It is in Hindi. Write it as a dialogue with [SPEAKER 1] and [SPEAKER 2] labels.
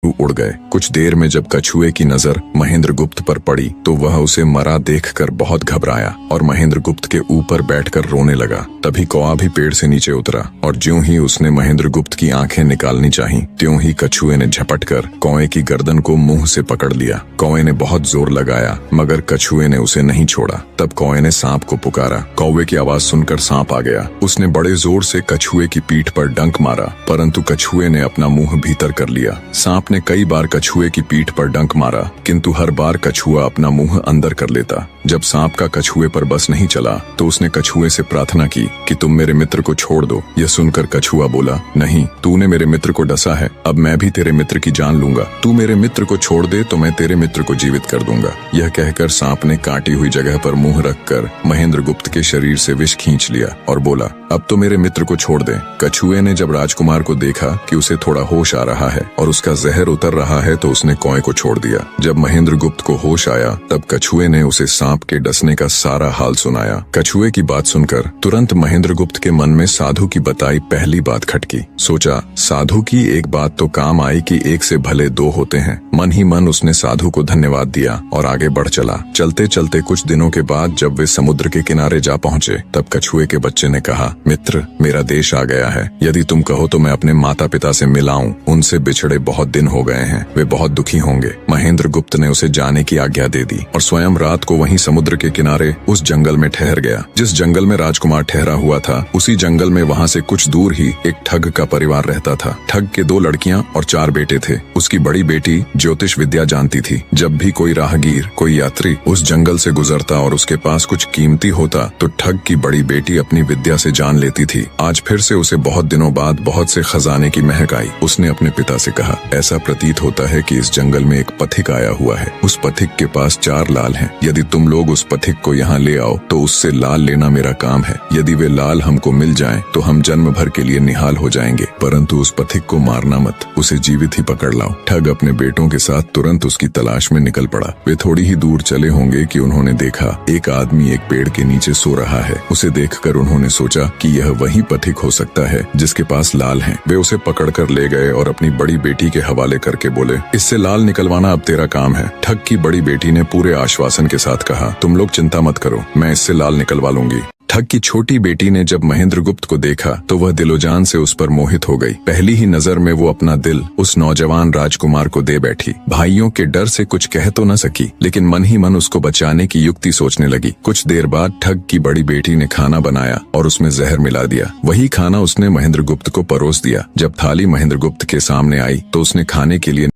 [SPEAKER 1] उड़ गए। कुछ देर में जब कछुए की नजर महेंद्र गुप्त पर पड़ी तो वह उसे मरा देखकर बहुत घबराया और महेंद्र गुप्त के ऊपर बैठकर रोने लगा। तभी कौआ भी पेड़ से नीचे उतरा और ज्यों ही उसने महेंद्र गुप्त की आंखें निकालनी चाही, त्यों ही कछुए ने झपटकर कौए की गर्दन को मुंह से पकड़ लिया। कौए ने बहुत जोर लगाया मगर कछुए ने उसे नहीं छोड़ा। तब कौए ने सांप को पुकारा। कौवे की आवाज सुनकर सांप आ गया। उसने बड़े जोर से कछुए की पीठ पर डंक मारा, परंतु कछुए ने अपना मुंह भीतर कर लिया। सांप ने कई बार कछुए की पीठ पर डंक मारा, किंतु हर बार कछुआ अपना मुंह अंदर कर लेता। जब सांप का कछुए पर बस नहीं चला तो उसने कछुए से प्रार्थना की कि तुम मेरे मित्र को छोड़ दो। यह सुनकर कछुआ बोला, नहीं, तूने मेरे मित्र को डसा है, अब मैं भी तेरे मित्र की जान लूंगा। तू मेरे मित्र को छोड़ दे तो मैं तेरे मित्र को जीवित कर दूंगा। यह कहकर सांप ने काटी हुई जगह पर मुंह रखकर महेंद्र गुप्त के शरीर से विष खींच लिया और बोला, अब तो मेरे मित्र को छोड़ दे। कछुए ने जब राजकुमार को देखा कि उसे थोड़ा होश आ रहा है और उसका जहर उतर रहा है तो उसने कौए को छोड़ दिया। जब महेंद्र गुप्त को होश आया तब कछुए ने उसे सांप के डसने का सारा हाल सुनाया। कछुए की बात सुनकर तुरंत महेंद्र गुप्त के मन में साधु की बताई पहली बात खटकी। सोचा, साधु की एक बात तो काम आई कि एक से भले दो होते हैं। मन ही मन उसने साधु को धन्यवाद दिया और आगे बढ़ चला। चलते चलते कुछ दिनों के बाद जब वे समुद्र के किनारे जा पहुंचे तब कछुए के बच्चे ने कहा, मित्र, मेरा देश आ गया है। यदि तुम कहो तो मैं अपने माता पिता से मिलाऊं। उनसे बिछड़े बहुत दिन हो गए हैं, वे बहुत दुखी होंगे। महेंद्र गुप्त ने उसे जाने की आज्ञा दे दी और स्वयं रात को वहीं समुद्र के किनारे उस जंगल में ठहर गया। जिस जंगल में राजकुमार ठहरा हुआ था उसी जंगल में वहाँ से कुछ दूर ही एक ठग का परिवार रहता था। ठग के 2 लड़कियां और 4 बेटे थे। उसकी बड़ी बेटी ज्योतिष विद्या जानती थी। जब भी कोई राहगीर, कोई यात्री उस जंगल से गुजरता और उसके पास कुछ कीमती होता तो ठग की बड़ी बेटी अपनी विद्या से जान लेती थी। आज फिर से उसे बहुत दिनों बाद बहुत से खजाने की महक आई। उसने अपने पिता से कहा, ऐसा प्रतीत होता है कि इस जंगल में एक पथिक आया हुआ है। उस पथिक के पास 4 लाल हैं। यदि तुम लोग उस पथिक को यहाँ ले आओ तो उससे लाल लेना मेरा काम है। यदि वे लाल हमको मिल जाएं तो हम जन्म भर के लिए निहाल हो जाएंगे, परंतु उस पथिक को मारना मत, उसे जीवित ही पकड़ लाओ। ठग अपने बेटों के साथ तुरंत उसकी तलाश में निकल पड़ा। वे थोड़ी ही दूर चले होंगे कि उन्होंने देखा एक आदमी एक पेड़ के नीचे सो रहा है। उसे देखकर उन्होंने सोचा कि यह वही पथिक हो सकता है जिसके पास लाल हैं। वे उसे पकड़कर ले गए और अपनी बड़ी बेटी के हवाले करके बोले, इससे लाल निकलवाना अब तेरा काम है। ठग की बड़ी बेटी ने पूरे आश्वासन के साथ कहा, तुम लोग चिंता मत करो, मैं इससे लाल निकलवा लूंगी। ठग की छोटी बेटी ने जब महेंद्र गुप्त को देखा तो वह दिलोजान से उस पर मोहित हो गई। पहली ही नजर में वो अपना दिल उस नौजवान राजकुमार को दे बैठी। भाइयों के डर से कुछ कह तो न सकी, लेकिन मन ही मन उसको बचाने की युक्ति सोचने लगी। कुछ देर बाद ठग की बड़ी बेटी ने खाना बनाया और उसमें जहर मिला दिया। वही खाना उसने महेंद्र गुप्त को परोस दिया। जब थाली महेंद्र गुप्त के सामने आई तो उसने खाने के लिए